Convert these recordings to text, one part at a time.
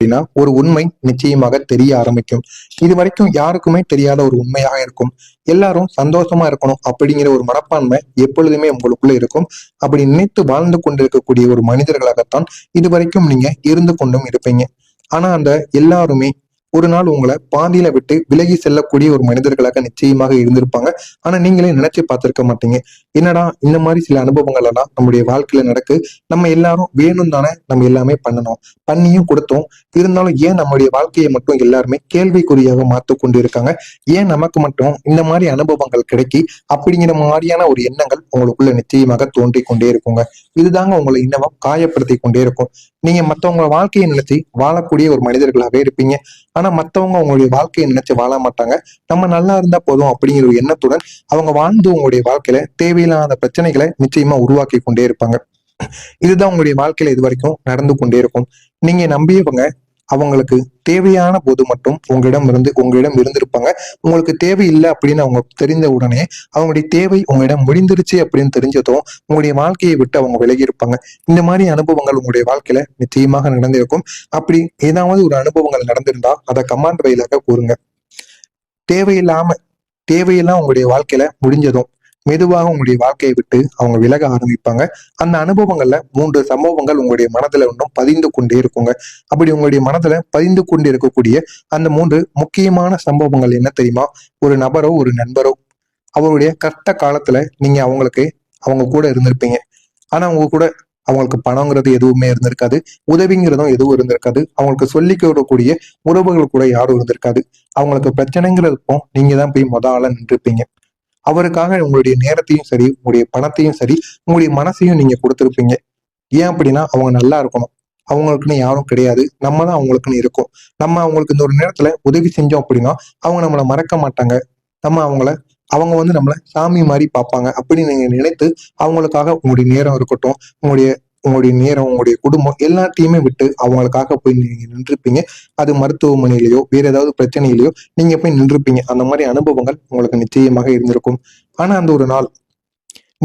அப்படின்னா ஒரு உண்மை நிச்சயமாக தெரிய ஆரம்பிக்கும். இது வரைக்கும் யாருக்குமே தெரியாத ஒரு உண்மையாக இருக்கும். எல்லாரும் சந்தோஷமா இருக்கணும் அப்படிங்கிற ஒரு மனப்பான்மை எப்பொழுதுமே உங்களுக்குள்ள இருக்கும். அப்படி நினைத்து வாழ்ந்து கொண்டிருக்கக்கூடிய ஒரு மனிதர்களாகத்தான் இது வரைக்கும் நீங்க இருந்து கொண்டும் இருப்பீங்க. ஆனா அந்த எல்லாருமே ஒரு நாள் உங்களை பாதியில விட்டு விலகி செல்லக்கூடிய ஒரு மனிதர்களாக நிச்சயமாக இருந்திருப்பாங்க. ஆனா நீங்களே நினைச்சு பார்த்திருக்க மாட்டீங்க. என்னடா இந்த மாதிரி சில அனுபவங்கள் எல்லாம் நம்முடைய வாழ்க்கையில நடக்கு. நம்ம எல்லாரும் வேணும் தானே நம்ம எல்லாமே பண்ணணும், பண்ணியும் கொடுத்தோம். இருந்தாலும் ஏன் நம்முடைய வாழ்க்கையை மட்டும் எல்லாருமே கேள்விக்குறியாக மாத்து கொண்டு இருக்காங்க? ஏன் நமக்கு மட்டும் இந்த மாதிரி அனுபவங்கள் கிடைக்கி அப்படிங்கிற மாதிரியான ஒரு எண்ணங்கள் உங்களுக்குள்ள நிச்சயமாக தோன்றி கொண்டே இருக்குங்க. இதுதாங்க உங்களை இன்னமும் காயப்படுத்தி கொண்டே இருக்கும். நீங்க மத்தவங்க வாழ்க்கையை நினைச்சு வாழக்கூடிய ஒரு மனிதர்களாவே இருப்பீங்க. ஆனா மத்தவங்க உங்களுடைய வாழ்க்கையை நினைச்சு வாழ மாட்டாங்க. நம்ம நல்லா இருந்தா போதும் அப்படிங்கிற ஒரு எண்ணத்துடன் அவங்க வாழ்ந்து உங்களுடைய வாழ்க்கையில தேவையில்லாத பிரச்சனைகளை நிச்சயமா உருவாக்கி கொண்டே இருப்பாங்க. இதுதான் உங்களுடைய வாழ்க்கையில இது வரைக்கும் நடந்து கொண்டே இருக்கும். நீங்க நம்பியவங்க அவங்களுக்கு தேவையான போது மட்டும் உங்களிடம் இருந்திருப்பாங்க. உங்களுக்கு தேவையில்லை அப்படின்னு அவங்க தெரிந்த உடனே அவங்களுடைய தேவை உங்களிடம் முடிந்துருச்சு அப்படின்னு தெரிஞ்சதும் உங்களுடைய வாழ்க்கையை விட்டு அவங்க விலகி இருப்பாங்க. இந்த மாதிரி அனுபவங்கள் உங்களுடைய வாழ்க்கையில நிச்சயமாக நடந்திருக்கும். அப்படி ஏதாவது ஒரு அனுபவங்கள் நடந்திருந்தா அதை கமாண்ட் வாயிலாக கூறுங்க. தேவையில்லாம தேவையெல்லாம் உங்களுடைய வாழ்க்கையில முடிஞ்சதும் மெதுவாக உங்களுடைய வாழ்க்கையை விட்டு அவங்க விலக ஆரம்பிப்பாங்க. அந்த அனுபவங்கள்ல 3 சம்பவங்கள் உங்களுடைய மனதுல இன்னும் பதிந்து கொண்டே இருக்குங்க. அப்படி உங்களுடைய மனதுல பதிந்து கொண்டு இருக்கக்கூடிய அந்த 3 முக்கியமான சம்பவங்கள் என்ன தெரியுமா? ஒரு நபரோ ஒரு நண்பரோ அவருடைய கஷ்ட காலத்துல நீங்க அவங்க கூட இருந்திருப்பீங்க. ஆனா அவங்க கூட அவங்களுக்கு பணங்கிறது எதுவுமே இருந்திருக்காது. உதவிங்கிறதும் எதுவும் இருந்திருக்காது. அவங்களுக்கு சொல்லி கொடுக்கக்கூடிய உறவுகள் கூட யாரும் இருந்திருக்காது. அவங்களுக்கு பிரச்சனைங்கிறதுப்போ நீங்க தான் போய் ஆளா நின்றுப்பீங்க. அவருக்காக உங்களுடைய நேரத்தையும் சரி, உங்களுடைய பணத்தையும் சரி, உங்களுடைய மனசையும் நீங்க கொடுத்துருப்பீங்க. ஏன் அப்படின்னா அவங்க நல்லா இருக்கணும். அவங்களுக்குன்னு யாரும் கிடையாது. நம்ம தான் அவங்களுக்குன்னு இருக்கோம். நம்ம அவங்களுக்கு இந்த ஒரு நேரத்துல உதவி செஞ்சோம் அப்படின்னா அவங்க நம்மளை மறக்க மாட்டாங்க. நம்ம அவங்க நம்மள சாமி மாதிரி பார்ப்பாங்க அப்படின்னு நீங்க நினைத்து அவங்களுக்காக உங்களுடைய நேரம் இருக்கட்டும், உங்களுடைய உங்களுடைய நேரம், உங்களுடைய குடும்பம் எல்லாத்தையுமே விட்டு அவங்களுக்காக போய் நீங்க நின்றுப்பீங்க. அது மருத்துவமனையிலயோ வேற ஏதாவது பிரச்சனையிலயோ நீங்க போய் நின்றுப்பீங்க. அந்த மாதிரி அனுபவங்கள் உங்களுக்கு நிச்சயமாக இருந்திருக்கும். ஆனா அந்த ஒரு நாள்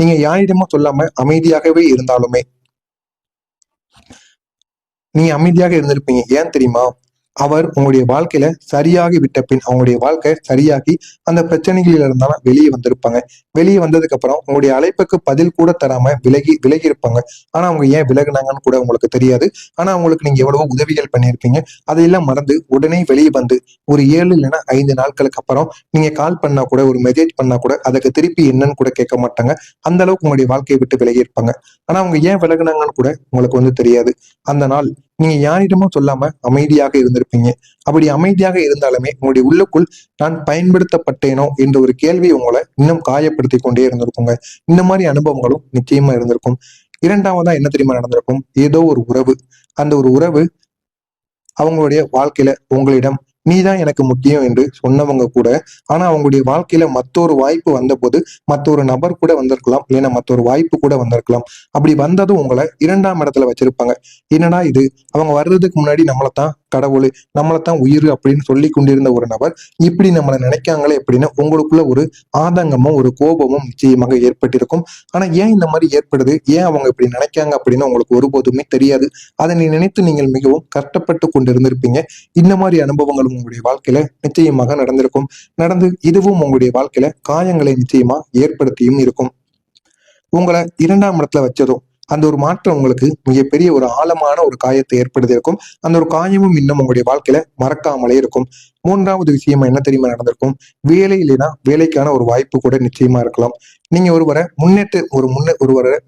நீங்க யாரிடமும் சொல்லாம அமைதியாகவே இருந்தாலுமே நீங்க அமைதியாக இருந்திருப்பீங்க. ஏன் தெரியுமா? அவர் உங்களுடைய வாழ்க்கையில சரியாகி விட்ட பின் அவங்களுடைய வாழ்க்கை சரியாகி அந்த பிரச்சனைகளில் இருந்தாலும் வெளியே வந்திருப்பாங்க. வெளியே வந்ததுக்கு அப்புறம் உங்களுடைய அழைப்புக்கு பதில் கூட தராம விலகி இருப்பாங்க. ஆனா அவங்க ஏன் விலகுனாங்கன்னு கூட உங்களுக்கு தெரியாது. ஆனா அவங்களுக்கு நீங்க எவ்வளவோ உதவிகள் பண்ணியிருப்பீங்க. அதையெல்லாம் மறந்து உடனே வெளியே வந்து ஒரு 7 இல்லைன்னா 5 நாட்களுக்கு அப்புறம் நீங்க கால் பண்ணா கூட ஒரு மெசேஜ் பண்ணா கூட அதுக்கு திருப்பி என்னன்னு கூட கேட்க மாட்டாங்க. அந்த அளவுக்கு உங்களுடைய வாழ்க்கையை விட்டு விலகி இருப்பாங்க. ஆனா அவங்க ஏன் விலகுனாங்கன்னு கூட உங்களுக்கு தெரியாது. அந்த நாள் நீங்க யாரிடமும் சொல்லாம அமைதியாக இருந்திருப்பீங்க. அப்படி அமைதியாக இருந்தாலுமே உங்களுடைய உள்ளுக்குள் நான் பயன்படுத்தப்பட்டேனோ என்ற ஒரு கேள்வி உங்களை இன்னும் காயப்படுத்தி கொண்டே இருந்திருக்குங்க. இந்த மாதிரி அனுபவங்களும் நிச்சயமா இருந்திருக்கும். 2வதா என்ன தெரியுமா நடந்திருக்கும்? ஏதோ ஒரு உறவு, அந்த ஒரு உறவு அவங்களுடைய வாழ்க்கையில உங்களிடம் நீதான் எனக்கு முக்கியம் என்று சொன்னவங்க கூட, ஆனா அவங்களுடைய வாழ்க்கையில மற்றொரு வாய்ப்பு வந்தபோது மற்றொரு நபர் கூட வந்திருக்கலாம், இல்லைன்னா மற்றொரு வாய்ப்பு கூட வந்திருக்கலாம். அப்படி வந்ததும் உங்களை 2ஆம் இடத்துல வச்சிருப்பாங்க. என்னடா இது, அவங்க வர்றதுக்கு முன்னாடி நம்மளைத்தான் கடவுள், நம்மளைத்தான் உயிர் அப்படின்னு சொல்லி கொண்டிருந்த ஒரு நபர் இப்படி நம்மளை நினைக்காங்களே அப்படின்னு உங்களுக்குள்ள ஒரு ஆதங்கமும் ஒரு கோபமும் நிச்சயமாக ஏற்பட்டிருக்கும். ஆனா ஏன் இந்த மாதிரி ஏற்படுது, ஏன் அவங்க இப்படி நினைக்காங்க அப்படின்னு உங்களுக்கு ஒருபோதுமே தெரியாது. அதை நினைத்து நீங்கள் மிகவும் கஷ்டப்பட்டு கொண்டிருந்திருப்பீங்க. இந்த மாதிரி அனுபவங்களும் உங்களுடைய வாழ்க்கையில நிச்சயமாக நடந்திருக்கும். நடந்து இதுவும் உங்களுடைய வாழ்க்கையில காயங்களை நிச்சயமா ஏற்படுத்தியும் இருக்கும். உங்களை 2ஆம் இடத்துல வச்சதும் அந்த ஒரு மாற்றம் உங்களுக்கு மிகப்பெரிய ஒரு ஆழமான ஒரு காயத்தை ஏற்படுத்தியிருக்கும். அந்த ஒரு காயமும் இன்னும் உங்களுடைய வாழ்க்கையில மறக்காமலே இருக்கும். 3வது விஷயமா என்ன தெரியுமா நடந்திருக்கும்? வேலை இல்லைன்னா வேலைக்கான ஒரு வாய்ப்பு கூட நிச்சயமா இருக்கலாம். நீங்க ஒருவரை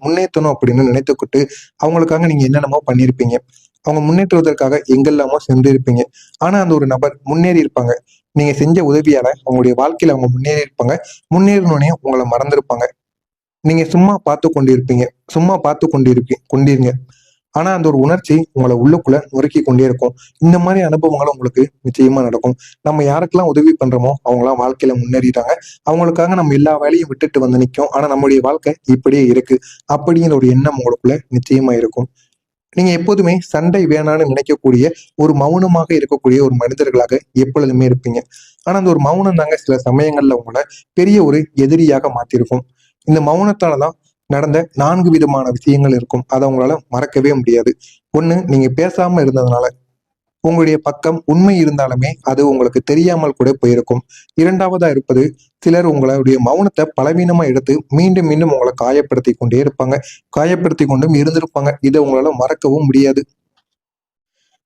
முன்னேற்றணும் அப்படின்னு நினைத்துக்கிட்டு அவங்களுக்காக நீங்க என்னென்னமோ பண்ணியிருப்பீங்க. அவங்க முன்னேற்றுவதற்காக எங்கெல்லாமோ சென்றிருப்பீங்க. ஆனா அந்த ஒரு நபர் முன்னேறி இருப்பாங்க. நீங்க செஞ்ச உதவியால அவங்களுடைய வாழ்க்கையில அவங்க முன்னேறி இருப்பாங்க. முன்னேறினோடனே உங்களை மறந்திருப்பாங்க. நீங்க சும்மா பார்த்து கொண்டிருங்க. ஆனா அந்த ஒரு உணர்ச்சி உங்களை உள்ளுக்குள்ள நொறுக்கி கொண்டே இருக்கும். இந்த மாதிரி அனுபவங்களும் உங்களுக்கு நிச்சயமா நடக்கும். நம்ம யாருக்கெல்லாம் உதவி பண்றோமோ அவங்களாம் வாழ்க்கையில முன்னேறிட்டாங்க. அவங்களுக்காக நம்ம எல்லா வேலையும் விட்டுட்டு வந்து நிற்கும். ஆனா நம்முடைய வாழ்க்கை இப்படியே இருக்கு அப்படிங்கிற ஒரு எண்ணம் உங்களுக்குள்ள நிச்சயமா இருக்கும். நீங்க எப்போதுமே சண்டை வேணான்னு நினைக்கக்கூடிய ஒரு மௌனமாக இருக்கக்கூடிய ஒரு மனிதர்களாக எப்பொழுதுமே இருப்பீங்க. ஆனா அந்த ஒரு மௌனம் தாங்க சில சமயங்கள்ல உங்களை பெரிய ஒரு எதிரியாக மாத்திருக்கும். இந்த மௌனத்தாலதான் நடந்த 4 விதமான விஷயங்கள் இருக்கும். அதை உங்களால மறக்கவே முடியாது. ஒண்ணு, நீங்க பேசாம இருந்ததுனால. உங்களுடைய பக்கம் உண்மை இருந்தாலுமே அது உங்களுக்கு தெரியாமல் கூட போயிருக்கும். இரண்டாவதா இருப்பது, சிலர் உங்களுடைய மௌனத்தை பலவீனமா எடுத்து மீண்டும் மீண்டும் உங்களை காயப்படுத்தி கொண்டே இருப்பாங்க. காயப்படுத்தி கொண்டும் இருந்திருப்பாங்க. இதை உங்களால மறக்கவும் முடியாது.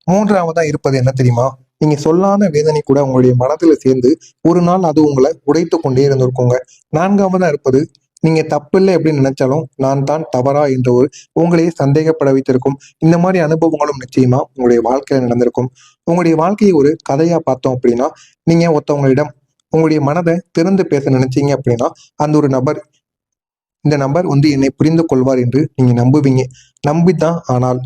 மூன்றாவதா இருப்பது என்ன தெரியுமா? நீங்க சொல்லாத வேதனை கூட உங்களுடைய மனதுல சேர்ந்து ஒரு நாள் அது உங்களை உடைத்து கொண்டே இருந்திருக்குங்க. நான்காவதா இருப்பது, நீங்க தப்பில்லை அப்படின்னு நினைச்சாலும் நான் தான் தவறா என்ற ஒரு உங்களையே சந்தேகப்பட வைத்திருக்கும். இந்த மாதிரி அனுபவங்களும் நிச்சயமா உங்களுடைய வாழ்க்கையில நடந்திருக்கும். உங்களுடைய வாழ்க்கையை ஒரு கதையா பார்த்தோம் அப்படின்னா, நீங்க ஒருத்தவங்களிடம் உங்களுடைய மனதை திறந்து பேச நினைச்சீங்க அப்படின்னா, அந்த ஒரு நபர், இந்த நபர் என்னை புரிந்து கொள்வார் என்று நீங்க நம்புவீங்க. நம்பித்தான், ஆனால்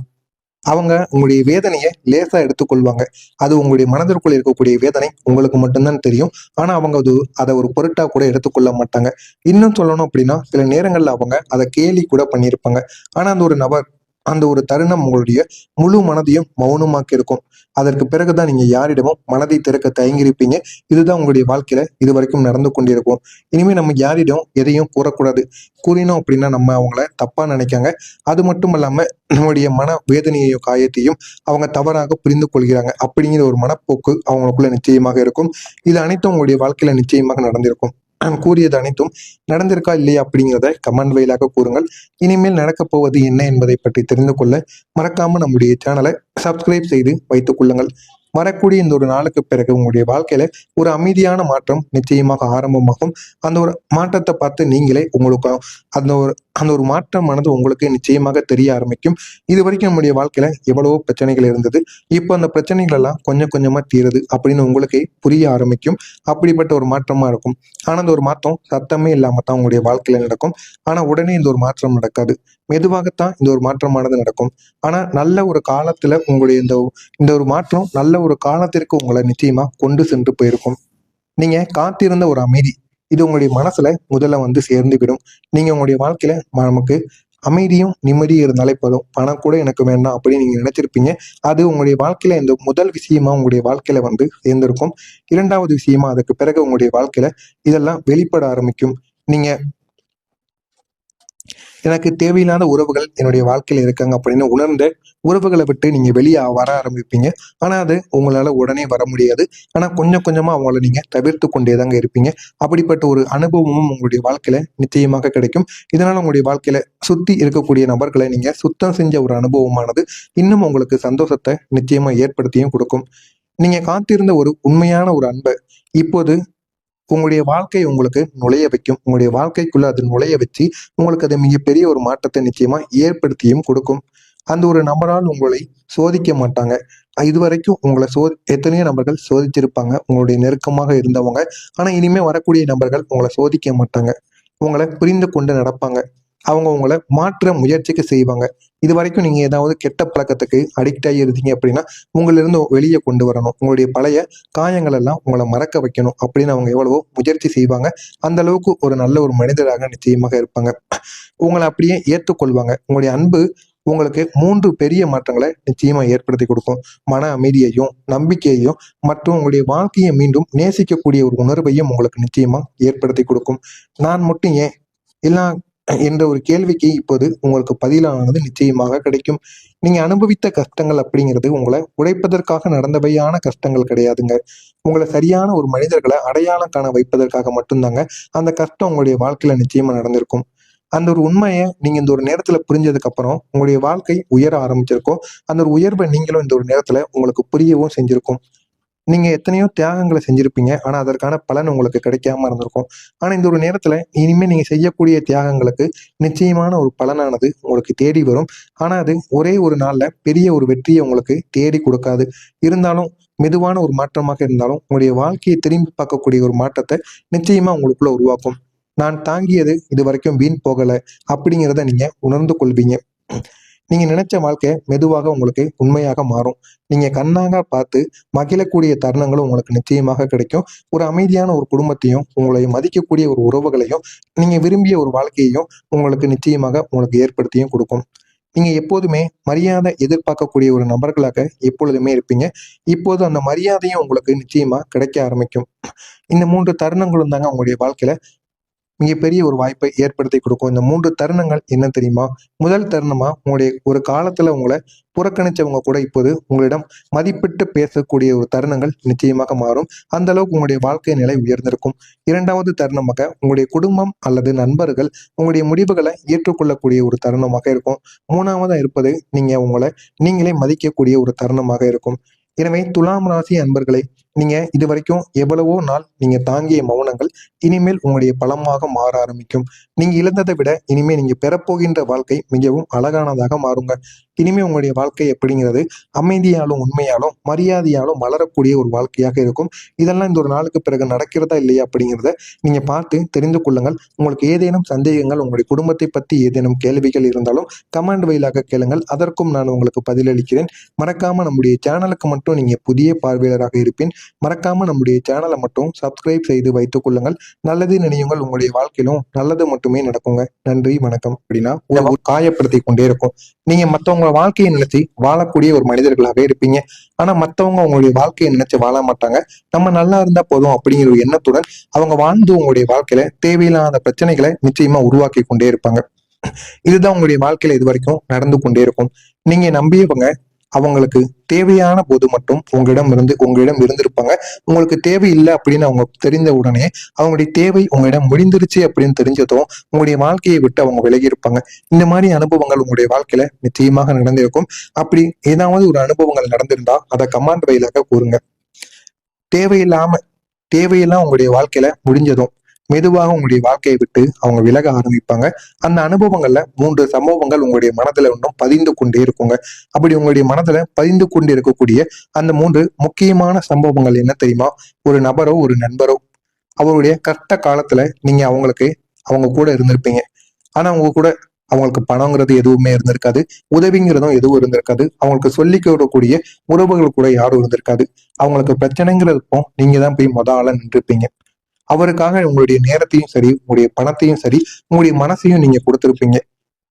அவங்க உங்களுடைய வேதனையை லேசா எடுத்துக்கொள்வாங்க. அது உங்களுடைய மனதிற்குள் இருக்கக்கூடிய வேதனை உங்களுக்கு மட்டும்தான் தெரியும். ஆனா அவங்க அதை ஒரு பொருட்டா கூட எடுத்துக்கொள்ள மாட்டாங்க. இன்னும் சொல்லணும் அப்படின்னா, சில நேரங்கள்ல அவங்க அதை கேலி கூட பண்ணியிருப்பாங்க. ஆனா அந்த ஒரு நபர், அந்த ஒரு தருணம் உங்களுடைய முழு மனதையும் மௌனமாக்கி இருக்கும். அதற்கு பிறகுதான் நீங்க யாரிடமும் மனதை திறக்க தயங்கியிருப்பீங்க. இதுதான் உங்களுடைய வாழ்க்கையில இது வரைக்கும் நடந்து கொண்டிருக்கும். இனிமே நம்ம யாரிடம் எதையும் கூறக்கூடாது. கூறினோம் அப்படின்னா நம்ம அவங்கள தப்பா நினைக்காங்க. அது மட்டும் இல்லாம நம்முடைய மன வேதனையையும் காயத்தையும் அவங்க தவறாக புரிந்து கொள்கிறாங்க அப்படிங்கிற ஒரு மனப்போக்கு அவங்களுக்குள்ள நிச்சயமாக இருக்கும். இது அனைத்தும் உங்களுடைய வாழ்க்கையில நிச்சயமாக நடந்திருக்கும். நான் கூறியது அனைத்தும் நடந்திருக்கா இல்லையா அப்படிங்கிறத கமெண்ட் வாயிலாக கூறுங்கள். இனிமேல் நடக்கப் போவது என்ன என்பதை பற்றி தெரிந்து கொள்ள மறக்காம நம்முடைய சேனலை சப்ஸ்கிரைப் செய்து வைத்துக் கொள்ளுங்கள். வரக்கூடிய இந்த ஒரு நாளுக்கு பிறகு உங்களுடைய வாழ்க்கையில ஒரு அமைதியான மாற்றம் நிச்சயமாக ஆரம்பமாகும். அந்த ஒரு மாற்றத்தை பார்த்து நீங்களே உங்களுக்கு அந்த ஒரு அந்த ஒரு மாற்றமானது உங்களுக்கு நிச்சயமாக தெரிய ஆரம்பிக்கும். இது வரைக்கும் நம்முடைய வாழ்க்கையில எவ்வளவோ பிரச்சனைகள் இருந்தது. இப்போ அந்த பிரச்சனைகள் எல்லாம் கொஞ்சம் கொஞ்சமா தீருது அப்படின்னு உங்களுக்கே புரிய ஆரம்பிக்கும். அப்படிப்பட்ட ஒரு மாற்றமா இருக்கும். ஆனா அந்த ஒரு மாற்றம் சத்தமே இல்லாம தான் உங்களுடைய வாழ்க்கையில நடக்கும். ஆனா உடனே இந்த ஒரு மாற்றம் நடக்காது. மெதுவாகத்தான் இந்த ஒரு மாற்றமானது நடக்கும். ஆனா நல்ல ஒரு காலத்துல உங்களுடைய இந்த இந்த ஒரு மாற்றம் நல்ல ஒரு காலத்திற்கு உங்களை நிச்சயமா கொண்டு சென்று போயிருக்கும். நீங்க காத்திருந்த ஒரு அமைதி, இது உங்களுடைய மனசுல முதல்ல சேர்ந்து விடும். நீங்க உங்களுடைய வாழ்க்கையில நமக்கு அமைதியும் நிம்மதியும் இருந்தாலே போதும், பணம் கூட எனக்கு வேண்டாம் அப்படின்னு நீங்க நினைச்சிருப்பீங்க. அது உங்களுடைய வாழ்க்கையில இந்த முதல் விஷயமா உங்களுடைய வாழ்க்கையில சேர்ந்திருக்கும். இரண்டாவது விஷயமா அதுக்கு பிறகு உங்களுடைய வாழ்க்கையில இதெல்லாம் வெளிப்பட ஆரம்பிக்கும். நீங்க எனக்கு தேவையில்லாத உறவுகள் என்னுடைய வாழ்க்கையில இருக்காங்க அப்படின்னு உணர்ந்த உறவுகளை விட்டு நீங்க வெளியே வர ஆரம்பிப்பீங்க. ஆனா அது உங்களால உடனே வர முடியாது. ஆனா கொஞ்சம் கொஞ்சமா அவங்கள நீங்க தவிர்த்து கொண்டேதாங்க இருப்பீங்க. அப்படிப்பட்ட ஒரு அனுபவமும் உங்களுடைய வாழ்க்கையில நிச்சயமாக கிடைக்கும். இதனால உங்களுடைய வாழ்க்கையில சுத்தி இருக்கக்கூடிய நபர்களை நீங்க சுத்தம் செஞ்ச ஒரு அனுபவமானது இன்னும் உங்களுக்கு சந்தோஷத்தை நிச்சயமா ஏற்படுத்தியும் கொடுக்கும். நீங்க காத்திருந்த ஒரு உண்மையான ஒரு அன்பை இப்போது உங்களுடைய வாழ்க்கை உங்களுக்கு நுழைய வைக்கும். உங்களுடைய வாழ்க்கைக்குள்ள அது நுழைய வச்சு உங்களுக்கு அது மிகப்பெரிய ஒரு மாற்றத்தை நிச்சயமா ஏற்படுத்தியும் கொடுக்கும். அந்த ஒரு நபரால் உங்களை சோதிக்க மாட்டாங்க. இதுவரைக்கும் உங்களை எத்தனையோ நபர்கள் சோதிச்சிருப்பாங்க, உங்களுடைய நெருக்கமாக இருந்தவங்க. ஆனா இனிமே வரக்கூடிய நபர்கள் உங்களை சோதிக்க மாட்டாங்க. உங்களை புரிந்து கொண்டு நடப்பாங்க. அவங்க உங்களை மாற்ற முயற்சிக்கு செய்வாங்க. இது வரைக்கும் நீங்க ஏதாவது கெட்ட பழக்கத்துக்கு அடிக்ட் ஆகி இருந்தீங்க அப்படின்னா உங்களிருந்து வெளியே கொண்டு வரணும். உங்களுடைய பழைய காயங்கள் எல்லாம் உங்களை மறக்க வைக்கணும் அப்படின்னு அவங்க எவ்வளவோ முயற்சி செய்வாங்க. அந்த அளவுக்கு ஒரு நல்ல ஒரு மனிதராக நிச்சயமாக இருப்பாங்க. உங்களை அப்படியே ஏற்றுக்கொள்வாங்க. உங்களுடைய அன்பு உங்களுக்கு 3 பெரிய மாற்றங்களை நிச்சயமா ஏற்படுத்தி கொடுக்கும். மன அமைதியையும், நம்பிக்கையையும் மற்றும் உங்களுடைய வாழ்க்கையை மீண்டும் நேசிக்கக்கூடிய ஒரு உணர்வையும் உங்களுக்கு நிச்சயமா ஏற்படுத்தி கொடுக்கும். நான் மட்டும் ஏன் எல்லாம் என்ற ஒரு கேள்விக்கு இப்போது உங்களுக்கு பதிலானது நிச்சயமாக கிடைக்கும். நீங்க அனுபவித்த கஷ்டங்கள் அப்படிங்கிறது உங்களை உழைப்பதற்காக நடந்தவையான கஷ்டங்கள் கிடையாதுங்க. உங்களை சரியான ஒரு மனிதர்களை அடையாளம் காண வைப்பதற்காக மட்டும்தாங்க அந்த கஷ்டம் உங்களுடைய வாழ்க்கையில நிச்சயமா நடந்திருக்கும். அந்த ஒரு உண்மையை நீங்க இந்த ஒரு நேரத்துல புரிஞ்சதுக்கு அப்புறம் உங்களுடைய வாழ்க்கை உயர ஆரம்பிச்சிருக்கும். அந்த ஒரு உயர்வை நீங்களும் இந்த ஒரு நேரத்துல உங்களுக்கு புரியவும் செஞ்சிருக்கும். நீங்க எத்தனையோ தியாகங்களை செஞ்சிருப்பீங்க. ஆனா அதற்கான பலன் உங்களுக்கு கிடைக்காம இருந்திருக்கும். ஆனா இந்த ஒரு நேரத்துல இனிமே நீங்க செய்யக்கூடிய தியாகங்களுக்கு நிச்சயமான ஒரு பலனானது உங்களுக்கு தேடி வரும். ஆனா அது ஒரே ஒரு நாள்ல பெரிய ஒரு வெற்றியை உங்களுக்கு தேடி கொடுக்காது. இருந்தாலும் மெதுவான ஒரு மாற்றமாக இருந்தாலும் உங்களுடைய வாழ்க்கையை திரும்பி பார்க்கக்கூடிய ஒரு மாற்றத்தை நிச்சயமா உங்களுக்குள்ள உருவாக்கும். நான் தாங்கியது இது வரைக்கும் வீண் போகல அப்படிங்கிறத நீங்க உணர்ந்து கொள்வீங்க. நீங்க நினைச்ச வாழ்க்கை மெதுவாக உங்களுக்கு உண்மையாக மாறும். நீங்க கண்ணாக பார்த்து மகிழக்கூடிய தருணங்களும் உங்களுக்கு நிச்சயமாக கிடைக்கும். ஒரு அமைதியான ஒரு குடும்பத்தையும், உங்களை மதிக்கக்கூடிய ஒரு உறவுகளையும், நீங்க விரும்பிய ஒரு வாழ்க்கையையும் உங்களுக்கு நிச்சயமாக உங்களுக்கு ஏற்படுத்தியும் கொடுக்கும். நீங்க எப்போதுமே மரியாதை எதிர்பார்க்கக்கூடிய ஒரு நபர்களாக எப்பொழுதுமே இருப்பீங்க. இப்போது அந்த மரியாதையும் உங்களுக்கு நிச்சயமா கிடைக்க ஆரம்பிக்கும். இந்த 3 தருணங்களும் தாங்க உங்களுடைய வாழ்க்கையில மிகப்பெரிய ஒரு வாய்ப்பை ஏற்படுத்தி கொடுக்கும். இந்த 3 தருணங்கள் என்ன தெரியுமா? முதல் தருணமா, உங்களுடைய ஒரு காலத்துல உங்கள புறக்கணிச்சவங்க கூட இப்போது உங்களிடம் மதிப்பிட்டு பேசக்கூடிய ஒரு தருணங்கள் நிச்சயமாக மாறும். அந்த அளவுக்கு உங்களுடைய வாழ்க்கை நிலை உயர்ந்திருக்கும். 2வது தருணமாக, உங்களுடைய குடும்பம் அல்லது நண்பர்கள் உங்களுடைய முடிவுகளை ஏற்றுக்கொள்ளக்கூடிய ஒரு தருணமாக இருக்கும். 3வதா இருப்பது, நீங்க உங்களை நீங்களே மதிக்கக்கூடிய ஒரு தருணமாக இருக்கும். எனவே துலாம் ராசி அன்பர்களே, நீங்க இதுவரைக்கும் எவ்வளவோ நாள் நீங்க தாங்கிய மௌனங்கள் இனிமேல் உங்களுடைய பலமாக மாற ஆரம்பிக்கும். நீங்க இழந்ததை விட இனிமே நீங்க பெறப்போகின்ற வாழ்க்கை மிகவும் அழகானதாக மாறுங்க. இனிமே உங்களுடைய வாழ்க்கை எப்படிங்கிறது அமைதியாலும் உண்மையாலும் மரியாதையாலும் வளரக்கூடிய ஒரு வாழ்க்கையாக இருக்கும். இதெல்லாம் இந்த ஒரு நாளுக்கு பிறகு நடக்கிறதா இல்லையா அப்படிங்கிறத நீங்க பார்த்து தெரிந்து கொள்ளுங்கள். உங்களுக்கு ஏதேனும் சந்தேகங்கள், உங்களுடைய குடும்பத்தை பத்தி ஏதேனும் கேள்விகள் இருந்தாலும் கமெண்ட் வழியாக கேளுங்கள். அதற்கும் நான் உங்களுக்கு பதிலளிக்கிறேன். மறக்காம நம்முடைய சேனலுக்கு மட்டும் நீங்க புதிய பார்வையாளராக இருப்பேன். மறக்காம நம்முடைய சேனலை மட்டும் சப்ஸ்கிரைப் செய்து வைத்துக் கொள்ளுங்கள். நல்லது நினையுங்கள், உங்களுடைய வாழ்க்கையிலும் நல்லது மட்டுமே நடக்குங்க. நன்றி, வணக்கம். அப்படின்னா ஒரு காயப்படுத்தி கொண்டே இருக்கும். நீங்க மத்தவங்க வாழ்க்கையை நினைச்சு வாழக்கூடிய ஒரு மனிதர்களாவே இருப்பீங்க. ஆனா மத்தவங்க உங்களுடைய வாழ்க்கையை நினைச்சு வாழ மாட்டாங்க. நம்ம நல்லா இருந்தா போதும் அப்படிங்கிற ஒரு எண்ணத்துடன் அவங்க வாழ்ந்து உங்களுடைய வாழ்க்கையில தேவையில்லாத பிரச்சனைகளை நிச்சயமா உருவாக்கி கொண்டே இருப்பாங்க. இதுதான் உங்களுடைய வாழ்க்கையில இது வரைக்கும் நடந்து கொண்டே இருக்கும். நீங்க நம்பியவங்க அவங்களுக்கு தேவையான போது மட்டும் உங்களிடம் இருந்திருப்பாங்க. உங்களுக்கு தேவையில்லை அப்படின்னு அவங்க தெரிந்த உடனே அவங்களுடைய தேவை உங்களிடம் முடிந்துருச்சு அப்படின்னு தெரிஞ்சதும் உங்களுடைய வாழ்க்கையை விட்டு அவங்க விலகி இருப்பாங்க. இந்த மாதிரி அனுபவங்கள் உங்களுடைய வாழ்க்கையில நிச்சயமாக நடந்திருக்கும். அப்படி ஏதாவது ஒரு அனுபவங்கள் நடந்திருந்தா அதை கமாண்ட் வழியாக கூறுங்க. தேவையெல்லாம் உங்களுடைய வாழ்க்கையில முடிஞ்சதும் மெதுவாக உங்களுடைய வாழ்க்கையை விட்டு அவங்க விலக ஆரம்பிப்பாங்க. அந்த அனுபவங்கள்ல 3 சம்பவங்கள் உங்களுடைய மனதுல இன்னும் பதிந்து கொண்டே இருக்குங்க. அப்படி உங்களுடைய மனதுல பதிந்து கொண்டு இருக்கக்கூடிய அந்த 3 முக்கியமான சம்பவங்கள் என்ன தெரியுமா? ஒரு நபரோ ஒரு நண்பரோ அவருடைய கஷ்ட காலத்துல நீங்க அவங்க கூட இருந்திருப்பீங்க. ஆனா அவங்க கூட அவங்களுக்கு பணங்கிறது எதுவுமே இருந்திருக்காது. உதவிங்கிறதும் எதுவும் இருந்திருக்காது. அவங்களுக்கு சொல்லிக் கொடுக்கக்கூடிய உறவுகள் கூட யாரும் இருந்திருக்காது. அவங்களுக்கு பிரச்சனைங்கிறதுக்கும் நீங்க தான் போய் ஆளா நின்றுப்பீங்க. அவருக்காக உங்களுடைய நேரத்தையும் சரி, உங்களுடைய பணத்தையும் சரி, உங்களுடைய மனசையும் நீங்க கொடுத்துருப்பீங்க.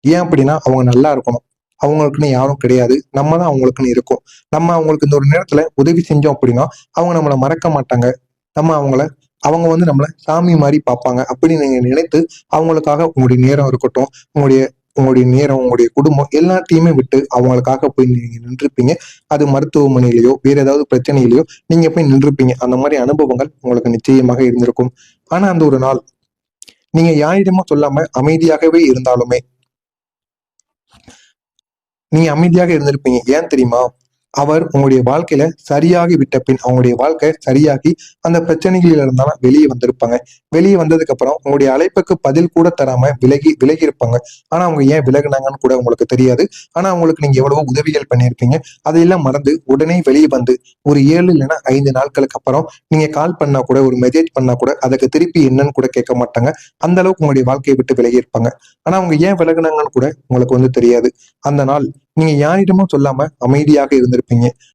ஏன் அப்படின்னா அவங்க நல்லா இருக்கணும். அவங்களுக்குன்னு யாரும் கிடையாது. நம்ம தான் அவங்களுக்குன்னு இருக்கோம். நம்ம அவங்களுக்கு இந்த ஒரு நேரத்துல உதவி செஞ்சோம் அப்படின்னா அவங்க நம்மளை மறக்க மாட்டாங்க. அவங்க நம்மளை சாமி மாதிரி பார்ப்பாங்க அப்படின்னு நீங்க நினைத்து அவங்களுக்காக உங்களுடைய நேரம் இருக்கட்டும், உங்களுடைய உங்களுடைய நேரம், உங்களுடைய குடும்பம் எல்லாத்தையுமே விட்டு அவங்களுக்காக போய் நீங்க நின்றுப்பீங்க. அது மருத்துவமனையிலயோ வேற ஏதாவது பிரச்சனையிலயோ நீங்க போய் நின்றுப்பீங்க. அந்த மாதிரி அனுபவங்கள் உங்களுக்கு நிச்சயமாக இருந்திருக்கும். ஆனா அந்த ஒரு நாள் நீங்க யாரிடமும் சொல்லாம அமைதியாக இருந்திருப்பீங்க. ஏன் தெரியுமா? அவர் உங்களுடைய வாழ்க்கையில சரியாகி விட்ட பின் அவங்களுடைய வாழ்க்கை சரியாகி அந்த பிரச்சனைகளில் இருந்தாலும் வெளியே வந்திருப்பாங்க. வெளியே வந்ததுக்கு அப்புறம் உங்களுடைய அழைப்புக்கு பதில் கூட தராம விலகி இருப்பாங்க. ஆனா அவங்க ஏன் விலகினாங்கன்னு கூட உங்களுக்கு தெரியாது. ஆனா அவங்களுக்கு நீங்க எவ்வளவோ உதவிகள் பண்ணியிருப்பீங்க. அதையெல்லாம் மறந்து உடனே வெளியே வந்து ஒரு 7 இல்லைன்னா 5 நாட்களுக்கு அப்புறம் நீங்க கால் பண்ணா கூட, ஒரு மெசேஜ் பண்ணா கூட அதுக்கு திருப்பி என்னன்னு கூட கேட்க மாட்டாங்க. அந்த அளவுக்கு உங்களுடைய வாழ்க்கையை விட்டு விலகி இருப்பாங்க. ஆனா அவங்க ஏன் விலகினாங்கன்னு கூட உங்களுக்கு தெரியாது. அந்த நாள் நீங்க யாரிடமும் சொல்லாம அமைதியாக இருந்திருப்பீங்க.